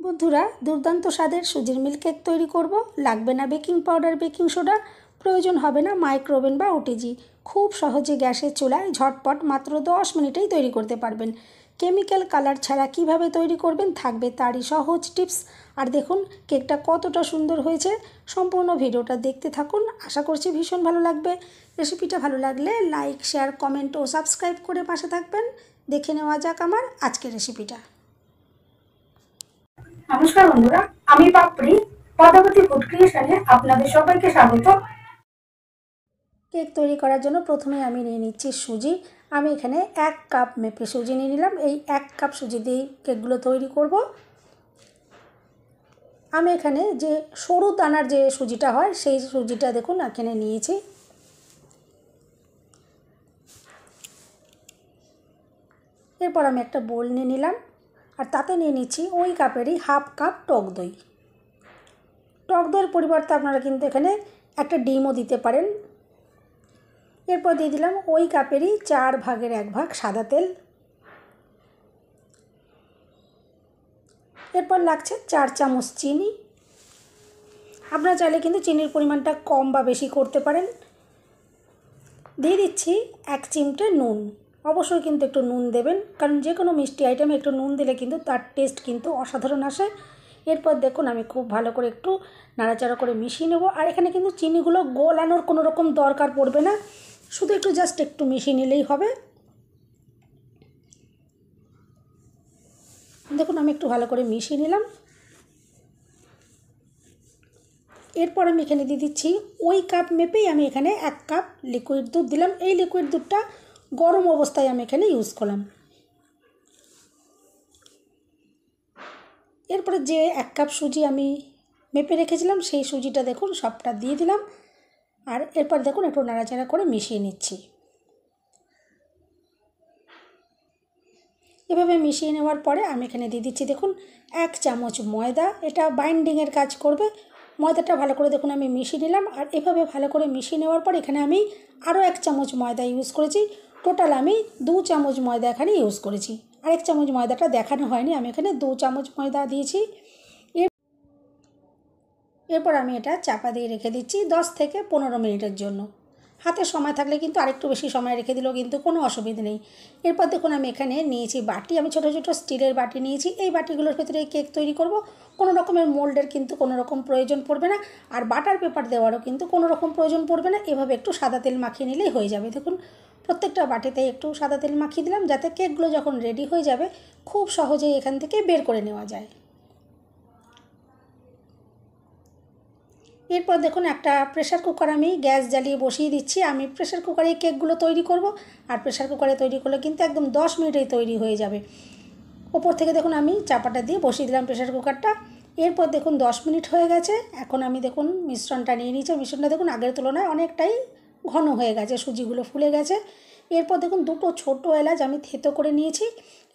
বন্ধুরা, দুর্দান্ত স্বাদের সুজির মিল্ক কেক তৈরি করব। লাগবে না বেকিং পাউডার, বেকিং সোডা, প্রয়োজন হবে না মাইক্রোওভেন বা ওটিজি। খুব সহজে গ্যাসের চুলায় ঝটপট মাত্র 10 মিনিটেই তৈরি করতে পারবেন। কেমিক্যাল কালার ছাড়া কিভাবে তৈরি করবেন থাকবে তারই সহজ টিপস। আর দেখুন কেকটা কতটা সুন্দর হয়েছে। সম্পূর্ণ ভিডিওটা দেখতে থাকুন, আশা করছি ভীষণ ভালো লাগবে। রেসিপিটা ভালো লাগলে লাইক, শেয়ার, কমেন্ট ও সাবস্ক্রাইব করে পাশে থাকবেন। দেখে নেওয়া যাক আমার আজকের রেসিপিটা। নমস্কার বন্ধুরা, আমি পাপড়ি পদ্মাবতী ফুড ক্রিয়েশনে আপনাদের সবাইকে স্বাগত। কেক তৈরি করার জন্য প্রথমে আমি নিয়ে নিচ্ছি সুজি। আমি এখানে 1 কাপ মেপে সুজি নিয়ে নিলাম। এই 1 কাপ সুজি দিয়ে কেকগুলো তৈরি করব। আমি এখানে যে সরু দানার যে সুজিটা হয় সেই সুজিটা দেখুন এখানে নিয়েছি। এরপর আমি একটা বোল নিয়ে নিলাম আর তাতে নিয়ে নিচ্ছি ওই কাপেরই ½ কাপ টক দই। টক দইয়ের পরিবর্তে আপনারা কিন্তু এখানে একটা ডিমও দিতে পারেন। এরপর দিয়ে দিলাম ওই কাপেরই 4 ভাগের 1 ভাগ সাদা তেল। এরপর লাগছে 4 চামচ চিনি। আপনারা চাইলে কিন্তু চিনির পরিমাণটা কম বা বেশি করতে পারেন। দিয়ে দিচ্ছি 1 চিমটে নুন। অবশ্যই কিন্তু একটু নুন দেবেন, কারণ যে কোনো মিষ্টি আইটেমে একটু নুন দিলে কিন্তু তার টেস্ট কিন্তু অসাধারণ আসে। এরপর দেখুন আমি খুব ভালো করে একটু নাড়াচাড়া করে মিশিয়ে নেব। আর এখানে কিন্তু চিনিগুলো গলানোর কোনো রকম দরকার পড়বে না, শুধু একটু জাস্ট একটু মিশিয়ে নিলেই হবে। দেখুন আমি একটু ভালো করে মিশিয়ে নিলাম। এরপর আমি এখানে দিয়ে দিচ্ছি ওই কাপ মেপেই আমি এখানে 1 কাপ লিকুইড দুধ দিলাম। এই লিকুইড দুধটা গরম অবস্থায় আমি এখানে ইউজ করলাম। এরপরে যে 1 কাপ সুজি আমি মেপে রেখেছিলাম সেই সুজিটা দেখুন সবটা দিয়ে দিলাম। আর এরপর দেখুন একটু নাড়াচাড়া করে মিশিয়ে নিচ্ছি। এভাবে মিশিয়ে নেওয়ার পরে আমি এখানে দিয়ে দিচ্ছি দেখুন 1 চামচ ময়দা। এটা বাইন্ডিংয়ের কাজ করবে। ময়দাটা ভালো করে দেখুন আমি মিশিয়ে নিলাম। আর এভাবে ভালো করে মিশিয়ে নেওয়ার পর এখানে আমি আরও 1 চামচ ময়দা ইউজ করেছি। টোটাল আমি 2 চামচ ময়দা এখানে ইউজ করেছি। আর 1 চামচ ময়দাটা দেখানো হয়নি, আমি এখানে 2 চামচ ময়দা দিয়েছি। এরপর আমি এটা চাপা দিয়ে রেখে দিচ্ছি 10 থেকে 15 মিনিটের জন্য। হাতে সময় থাকলে কিন্তু আরেকটু বেশি সময় রেখে দিলেও কিন্তু কোনো অসুবিধা নেই। এরপর দেখুন আমি এখানে নিয়েছি বাটি। আমি ছোটো ছোটো স্টিলের বাটি নিয়েছি। এই বাটিগুলোর ভেতরে কেক তৈরি করব। কোনো রকমের মোল্ডের কিন্তু কোনো রকম প্রয়োজন পড়বে না, আর বাটার পেপার দেওয়ারও কিন্তু কোনো রকম প্রয়োজন পড়বে না। এভাবে একটু সাদা তেল মাখিয়ে নিলেই হয়ে যাবে। দেখুন প্রত্যেকটা বাটিতে একটু সাদা তেল মাখিয়ে দিলাম, যাতে কেকগুলো যখন রেডি হয়ে যাবে খুব সহজেই এখান থেকে বের করে নেওয়া যায়। এরপর দেখুন একটা প্রেশার কুকার আমি গ্যাস জ্বালিয়ে বসিয়ে দিচ্ছি। আমি প্রেশার কুকারে কেকগুলো তৈরি করব। আর প্রেশার কুকারে তৈরি করলে কিন্তু একদম 10 মিনিটেই তৈরি হয়ে যাবে। ওপর থেকে দেখুন আমি চাপাটা দিয়ে বসিয়ে দিলাম প্রেশার কুকারটা। এরপর দেখুন 10 মিনিট হয়ে গেছে। এখন আমি দেখুন মিশ্রণটা নিয়ে নিয়েছি। মিশ্রণটা দেখুন আগের তুলনায় অনেকটাই ঘন হয়ে গেছে, সুজিগুলো ফুলে গেছে। এরপর দেখুন 2টো ছোটো এলাচ আমি থেতো করে নিয়েছি,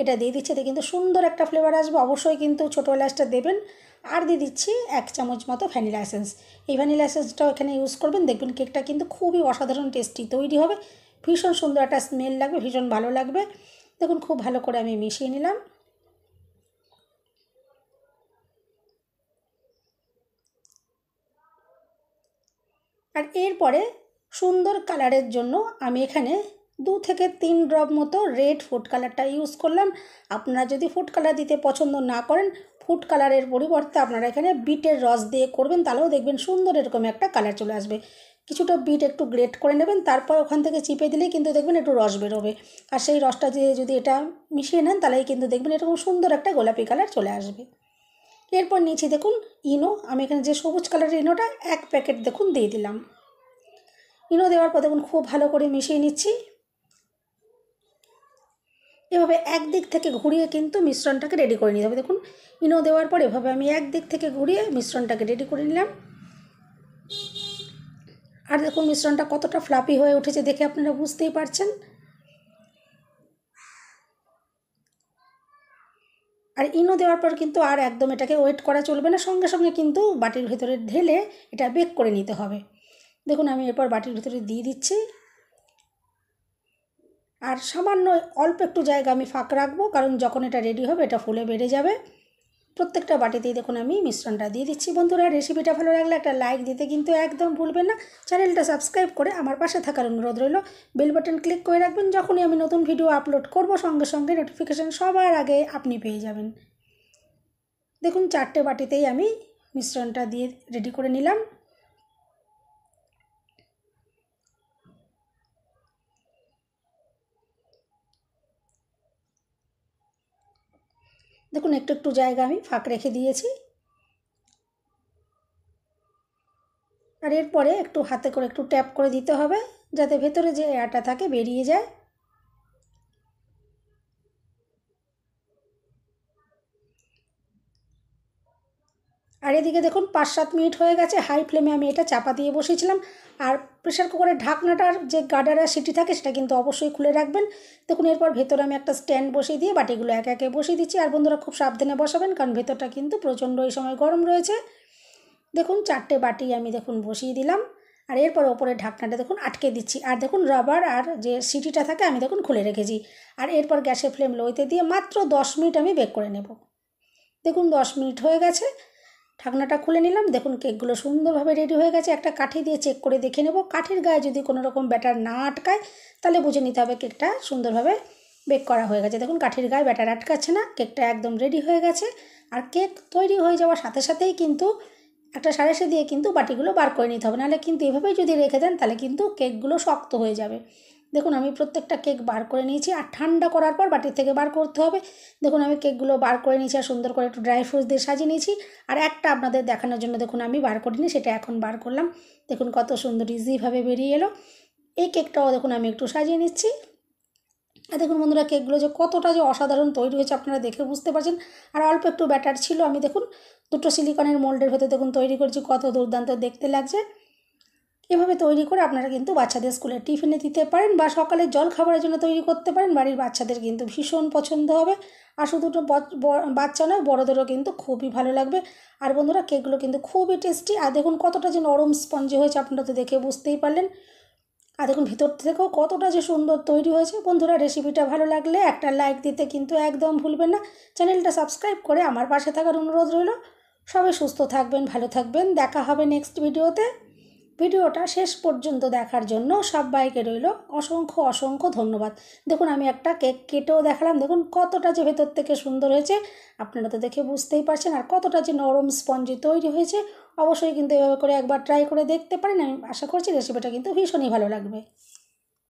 এটা দিয়ে দিচ্ছি। এতে কিন্তু সুন্দর একটা ফ্লেভার আসবে। অবশ্যই কিন্তু ছোটো এলাচটা দেবেন। আর দিয়ে দিচ্ছি 1 চামচ মতো ভ্যানিলা এসেন্স। এই ভ্যানিলা এসেন্সটাও এখানে ইউজ করবেন। দেখবেন কেকটা কিন্তু খুবই অসাধারণ টেস্টি তৈরি হবে। ভীষণ সুন্দর একটা স্মেল লাগবে, ভীষণ ভালো লাগবে। দেখুন খুব ভালো করে আমি মিশিয়ে নিলাম। আর এরপরে সুন্দর কালারের জন্য আমি এখানে 2 থেকে 3 ড্রপ মতো রেড ফুড কালারটা ইউজ করলাম। আপনারা যদি ফুড কালার দিতে পছন্দ না করেন, ফুড কালারের পরিবর্তে আপনারা এখানে বিটের রস দিয়ে করবেন, তাহলেও দেখবেন সুন্দর এরকম একটা কালার চলে আসবে। কিছুটা বিট একটু গ্রেট করে নেবেন, তারপর ওখান থেকে চিপে দিলেই কিন্তু দেখবেন একটু রস বেরোবে। আর সেই রসটা দিয়ে যদি এটা মিশিয়ে নেন তাহলেই কিন্তু দেখবেন এরকম সুন্দর একটা গোলাপি কালার চলে আসবে। এরপর নিচে দেখুন ইনো। আমি এখানে যে সবুজ কালারের ইনোটা 1 প্যাকেট দেখুন দিয়ে দিলাম। ইনো দেওয়ার পর দেখুন খুব ভালো করে মিশিয়ে নিচ্ছি। এভাবে একদিক থেকে ঘুরিয়ে কিন্তু মিশ্রণটাকে রেডি করে নিতে হবে। দেখুন ইনো দেওয়ার পর এভাবে আমি একদিক থেকে ঘুরিয়ে মিশ্রণটাকে রেডি করে নিলাম। আর দেখুন মিশ্রণটা কতটা ফ্লাফি হয়ে উঠেছে দেখে আপনারা বুঝতেই পারছেন। আর ইনো দেওয়ার পর কিন্তু আর একদম এটাকে ওয়েট করা চলবে না, সঙ্গে সঙ্গে কিন্তু বাটির ভিতরে ঢেলে এটা বেক করে নিতে হবে। দেখুন আমি এরপর বাটির ভিতরে দিয়ে দিচ্ছি। আর সামান্য অল্প একটু জায়গা আমি ফাঁক রাখবো, কারণ যখন এটা রেডি হবে এটা ফুলে বেড়ে যাবে। প্রত্যেকটা বাটিতেই দেখুন আমি মিশ্রণটা দিয়ে দিচ্ছি। বন্ধুরা, রেসিপিটা ভালো লাগলে একটা লাইক দিতে কিন্তু একদম ভুলবেন না। চ্যানেলটা সাবস্ক্রাইব করে আমার পাশে থাকার অনুরোধ রইল। বেল বাটন ক্লিক করে রাখবেন, যখনই আমি নতুন ভিডিও আপলোড করব সঙ্গে সঙ্গে নোটিফিকেশান সবার আগে আপনি পেয়ে যাবেন। দেখুন 4টে বাটিতেই আমি মিশ্রণটা দিয়ে রেডি করে নিলাম। দেখুন একটু একটু জায়গা আমি ফাঁক রেখে দিয়েছি। আর এরপরে একটু হাতে করে একটু ট্যাপ করে দিতে হবে, যাতে ভেতরে যে এয়ারটা থাকে বেরিয়ে যায়। আর এদিকে দেখুন 5-7 মিনিট হয়ে গেছে। হাই ফ্লেমে আমি এটা চাপা দিয়ে বসিয়েছিলাম। আর প্রেশার কুকারের ঢাকনাটার যে গার্ডার আর সিটি থাকে সেটা কিন্তু অবশ্যই খুলে রাখবেন। দেখুন এরপর ভেতরে আমি একটা স্ট্যান্ড বসিয়ে দিয়ে বাটিগুলো একে একে বসিয়ে দিচ্ছি। আর বন্ধুরা, খুব সাবধানে বসাবেন, কারণ ভেতরটা কিন্তু প্রচণ্ড এই সময় গরম রয়েছে। দেখুন 4টে বাটি আমি দেখুন বসিয়ে দিলাম। আর এরপর ওপরের ঢাকনাটা দেখুন আটকে দিচ্ছি। আর দেখুন রাবার আর যে সিটিটা থাকে আমি দেখুন খুলে রেখেছি। আর এরপর গ্যাসের ফ্লেম লোতে দিয়ে মাত্র 10 মিনিট আমি বেক করে নেব। দেখুন 10 মিনিট হয়ে গেছে। ঢাকনাটা খুলে নিলাম। দেখুন কেকগুলো সুন্দরভাবে রেডি হয়ে গেছে। একটা কাঠি দিয়ে চেক করে দেখে নেব। কাঠির গায়ে যদি কোনো রকম ব্যাটার না আটকায় তাহলে বুঝে নিতে হবে কেকটা সুন্দরভাবে বেক করা হয়ে গেছে। দেখুন কাঠির গায়ে ব্যাটার আটকাচ্ছে না, কেকটা একদম রেডি হয়ে গেছে। আর কেক তৈরি হয়ে যাওয়ার সাথে সাথেই কিন্তু একটা সাঁড়াশি দিয়ে কিন্তু বাটিগুলো বার করে নিতে হবে, নাহলে কিন্তু এভাবেই যদি রেখে দেন তাহলে কিন্তু কেকগুলো শক্ত হয়ে যাবে। দেখুন আমি প্রত্যেকটা কেক বার করে নিয়েছি। আর ঠান্ডা করার পর বাটির থেকে বার করতে হবে। দেখুন আমি কেকগুলো বার করে নিয়েছি আর সুন্দর করে একটু ড্রাই ফ্রুটস দিয়ে সাজিয়ে নিয়েছি। আর একটা আপনাদের দেখানোর জন্য দেখুন আমি বার করিনি, সেটা এখন বার করলাম। দেখুন কত সুন্দর ইজিভাবে বেরিয়ে এলো। এই কেকটাও দেখুন আমি একটু সাজিয়ে নিচ্ছি। আর দেখুন বন্ধুরা, কেকগুলো যে কতটা যে অসাধারণ তৈরি হয়েছে আপনারা দেখে বুঝতে পারছেন। আর অল্প একটু ব্যাটার ছিল, আমি দেখুন 2টো সিলিকনের মোল্ডের ভেতর দেখুন তৈরি করেছি, কত দুর্দান্ত দেখতে লাগছে। এভাবে তৈরি করে আপনারা কিন্তু বাচ্চাদের স্কুলের টিফিনে দিতে পারেন বা সকালে জল খাবারের জন্য তৈরি করতে পারেন। বাড়ির বাচ্চাদের কিন্তু ভীষণ পছন্দ হবে। আর শুধু তো বাচ্চা নয়, বড়োদেরও কিন্তু খুবই ভালো লাগবে। আর বন্ধুরা, কেকগুলো কিন্তু খুবই টেস্টি। আর দেখুন কতটা যে নরম স্পঞ্জি হয়েছে, আপনারা তো দেখে বুঝতেই পারলেন। আর দেখুন ভিতর থেকেও কতটা যে সুন্দর তৈরি হয়েছে। বন্ধুরা, রেসিপিটা ভালো লাগলে একটা লাইক দিতে কিন্তু একদম ভুলবেন না। চ্যানেলটা সাবস্ক্রাইব করে আমার পাশে থাকার অনুরোধ রইল। সবাই সুস্থ থাকবেন, ভালো থাকবেন। দেখা হবে নেক্সট ভিডিওতে। ভিডিওটা শেষ পর্যন্ত দেখার জন্য সবাইকে রইল অসংখ্য অসংখ্য ধন্যবাদ। দেখুন আমি একটা কেক কেটেও দেখালাম। দেখুন কতটা যে ভেতর থেকে সুন্দর হয়েছে, আপনারা তো দেখে বুঝতেই পারছেন। আর কতটা যে নরম স্পঞ্জি তৈরি হয়েছে। অবশ্যই কিন্তু এভাবে করে একবার ট্রাই করে দেখতে পারেন। আমি আশা করছি রেসিপিটা কিন্তু ভীষণই ভালো লাগবে।